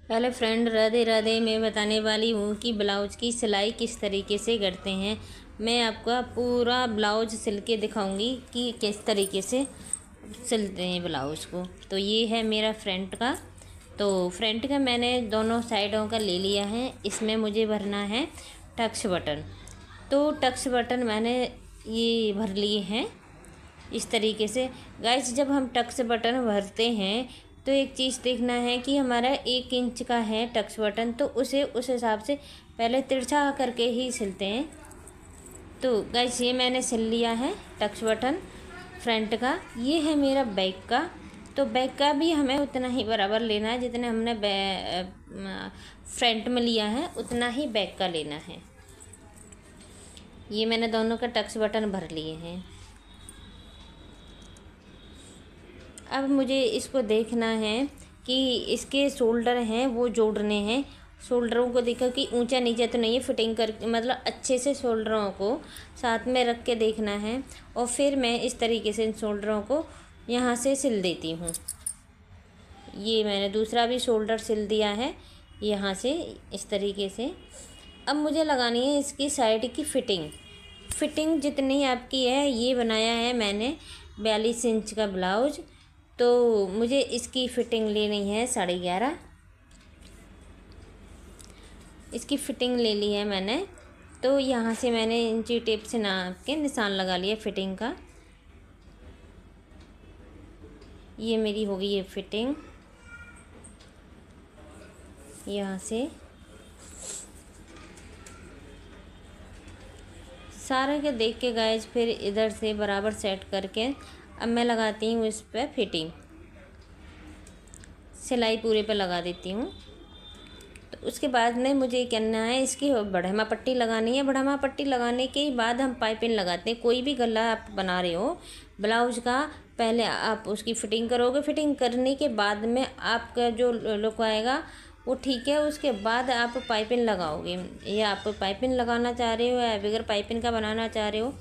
Hello friend, Radhe Radhe. मैं बताने वाली हूँ कि ब्लाउज़ की सिलाई किस तरीके से करते हैं। मैं आपका पूरा ब्लाउज सिल के दिखाऊंगी कि किस तरीके से सिलते हैं ब्लाउज़ को। तो ये है मेरा फ्रंट का। तो फ्रंट का मैंने दोनों साइडों का ले लिया है। इसमें मुझे भरना है टक्स बटन। तो टक्स बटन मैंने ये भर लिए हैं इस तरीके से। गाइस, जब हम टक्स बटन भरते हैं तो एक चीज़ देखना है कि हमारा 1 इंच का है टक्स बटन, तो उसे उस हिसाब से पहले तिरछा करके ही सिलते हैं। तो गाइस, ये मैंने सिल लिया है टक्स बटन फ्रंट का। ये है मेरा बैक का। तो बैक का भी हमें उतना ही बराबर लेना है, जितने हमने फ्रंट में लिया है उतना ही बैक का लेना है। ये मैंने दोनों का टक्स बटन भर लिए हैं। अब मुझे इसको देखना है कि इसके शोल्डर हैं वो जोड़ने हैं। शोल्डरों को देखो कि ऊंचा नीचे तो नहीं है, फिटिंग कर मतलब अच्छे से शोल्डरों को साथ में रख के देखना है। और फिर मैं इस तरीके से इन शोल्डरों को यहाँ से सिल देती हूँ। ये मैंने दूसरा भी शोल्डर सिल दिया है यहाँ से इस तरीके से। अब मुझे लगानी है इसकी साइड की फिटिंग जितनी आपकी है। ये बनाया है मैंने 42 इंच का ब्लाउज। तो मुझे इसकी फ़िटिंग लेनी है 11.5। इसकी फ़िटिंग ले ली है मैंने। तो यहाँ से मैंने इंची टेप से नाप के निशान लगा लिया फ़िटिंग का। ये मेरी हो गई है फ़िटिंग। यहाँ से सारे के देख के गाइस फिर इधर से बराबर सेट करके अब मैं लगाती हूँ इस पर फिटिंग। सिलाई पूरे पे लगा देती हूँ। तो उसके बाद में मुझे करना है इसकी बढ़मा पट्टी लगानी है। बढ़मा पट्टी लगाने के बाद हम पाइपिंग लगाते हैं। कोई भी गला आप बना रहे हो ब्लाउज का, पहले आप उसकी फ़िटिंग करोगे। फ़िटिंग करने के बाद में आपका जो लुक आएगा वो ठीक है। उसके बाद आप पाइपिंग लगाओगे। या आप पाइपिंग लगाना चाह रहे हो या बगैर पाइपिंग का बनाना चाह रहे हो,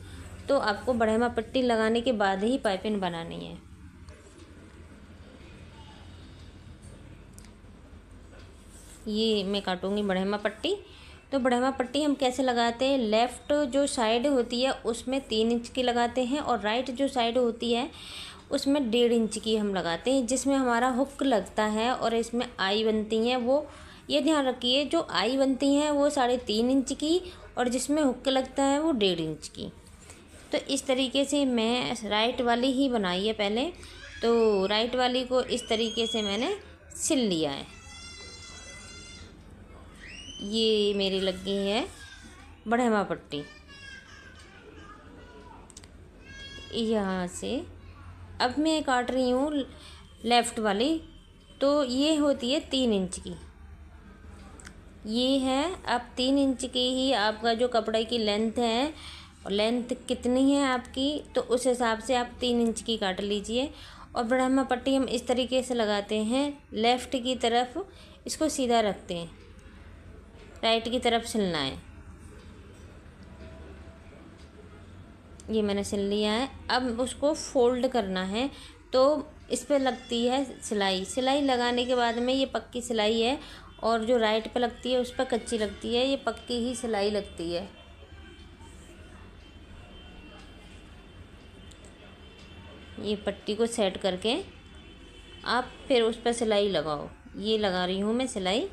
तो आपको बढ़मा पट्टी लगाने के बाद ही पाइपिंग बनानी है। ये मैं काटूंगी बढ़मा पट्टी। तो बढ़मा पट्टी हम कैसे लगाते हैं, लेफ़्ट जो साइड होती है उसमें 3 इंच की लगाते हैं और राइट जो साइड होती है उसमें 1.5 इंच की हम लगाते हैं, जिसमें हमारा हुक लगता है और इसमें आई बनती हैं। वो ये ध्यान रखिए, जो आई बनती हैं वो 3.5 इंच की और जिसमें हुक लगता है वो 1.5 इंच की। तो इस तरीके से मैं राइट वाली ही बनाई है पहले। तो राइट वाली को इस तरीके से मैंने सिल लिया है। ये मेरी लग गई है बढ़मा पट्टी। यहाँ से अब मैं काट रही हूँ लेफ़्ट वाली। तो ये होती है 3 इंच की। ये है अब 3 इंच की ही आपका जो कपड़े की लेंथ है, और लेंथ कितनी है आपकी तो उस हिसाब से आप 3 इंच की काट लीजिए। और बढ़मा पट्टी हम इस तरीके से लगाते हैं, लेफ़्ट की तरफ इसको सीधा रखते हैं, राइट की तरफ सिलना है। ये मैंने सिल लिया है। अब उसको फोल्ड करना है। तो इस पे लगती है सिलाई लगाने के बाद में ये पक्की सिलाई है, और जो राइट पे लगती है उस पर कच्ची लगती है। ये पक्की ही सिलाई लगती है। ये पट्टी को सेट करके आप फिर उस पर सिलाई लगाओ। ये लगा रही हूँ मैं सिलाई।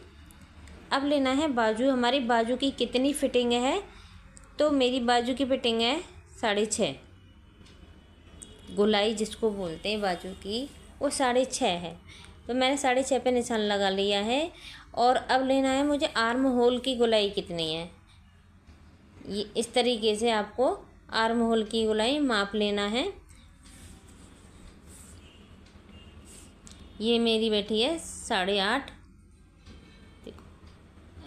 अब लेना है बाजू। हमारी बाजू की कितनी फ़िटिंग है, तो मेरी बाजू की फ़िटिंग है 6.5। गोलाई जिसको बोलते हैं बाजू की, वो 6.5 है। तो मैंने 6.5 पे निशान लगा लिया है। और अब लेना है मुझे आर्म होल की गोलाई कितनी है। ये इस तरीके से आपको आर्म होल की गोलाई माप लेना है। ये मेरी बैठी है 8.5।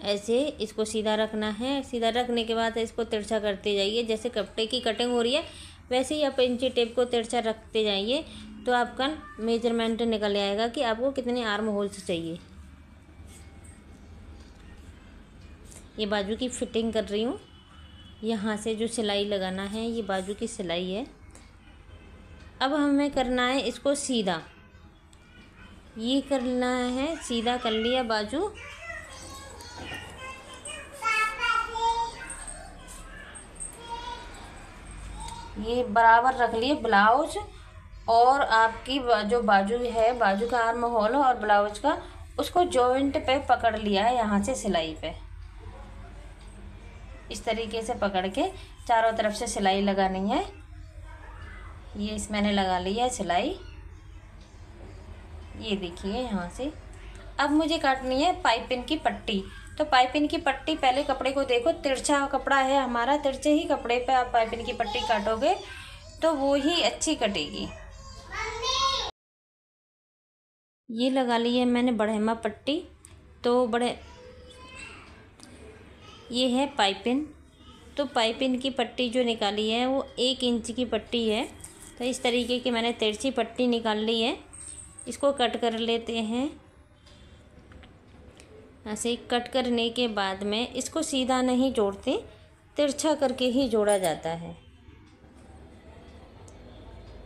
ऐसे इसको सीधा रखना है। सीधा रखने के बाद इसको तिरछा करते जाइए। जैसे कपड़े की कटिंग हो रही है वैसे ही आप इंची टेप को तिरछा रखते जाइए, तो आपका मेजरमेंट निकल आएगा कि आपको कितने आर्म होल्स चाहिए। ये बाजू की फ़िटिंग कर रही हूँ। यहाँ से जो सिलाई लगाना है ये बाजू की सिलाई है। अब हमें करना है इसको सीधा। ये करना है, सीधा कर लिया बाजू। ये बराबर रख लिए ब्लाउज और आपकी जो बाजू है, बाजू का आर्म होल और ब्लाउज का, उसको जॉइंट पे पकड़ लिया है यहाँ से सिलाई पे। इस तरीके से पकड़ के चारों तरफ से सिलाई लगानी है। ये इस मैंने लगा ली है सिलाई, ये देखिए यहाँ से। अब मुझे काटनी है पाइपिंग की पट्टी। तो पाइपिंग की पट्टी, पहले कपड़े को देखो, तिरछा कपड़ा है हमारा, तिरछे ही कपड़े पे आप पाइपिंग की पट्टी काटोगे तो वो ही अच्छी कटेगी। ये लगा ली है मैंने बढ़ेमा पट्टी। तो ये है पाइपिंग। तो पाइपिंग की पट्टी जो निकाली है वो 1 इंच की पट्टी है। तो इस तरीके की मैंने तिरछी पट्टी निकाल ली है। इसको कट कर लेते हैं। ऐसे कट करने के बाद में इसको सीधा नहीं जोड़ते, तिरछा करके ही जोड़ा जाता है।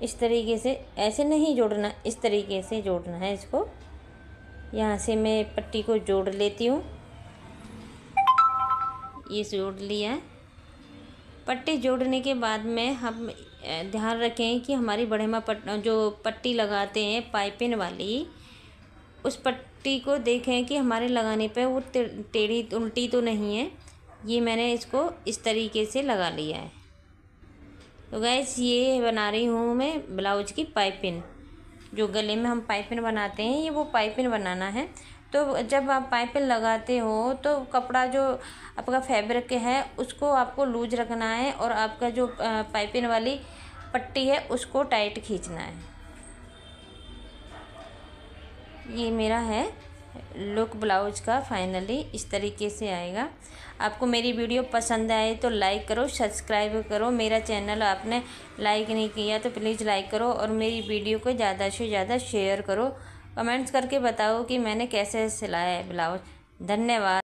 इस तरीके से, ऐसे नहीं जोड़ना, इस तरीके से जोड़ना है इसको। यहाँ से मैं पट्टी को जोड़ लेती हूँ। ये जोड़ लिया। पट्टी जोड़ने के बाद में हम ध्यान रखें कि हमारी बढ़ेमा जो पट्टी लगाते हैं पाइपिंग वाली, उस पट्टी को देखें कि हमारे लगाने पे वो टेढ़ी उल्टी तो नहीं है। ये मैंने इसको इस तरीके से लगा लिया है। तो गाइस, ये बना रही हूँ मैं ब्लाउज की पाइपिंग। जो गले में हम पाइपिंग बनाते हैं, ये वो पाइपिंग बनाना है। तो जब आप पाइपिंग लगाते हो तो कपड़ा जो आपका फैब्रिक है उसको आपको लूज रखना है और आपका जो पाइपिंग वाली पट्टी है उसको टाइट खींचना है। ये मेरा है लुक ब्लाउज का। फाइनली इस तरीके से आएगा। आपको मेरी वीडियो पसंद आए तो लाइक करो, सब्सक्राइब करो। मेरा चैनल आपने लाइक नहीं किया तो प्लीज़ लाइक करो और मेरी वीडियो को ज़्यादा से ज़्यादा शेयर करो। कमेंट्स करके बताओ कि मैंने कैसे सिलाया है ब्लाउज। धन्यवाद।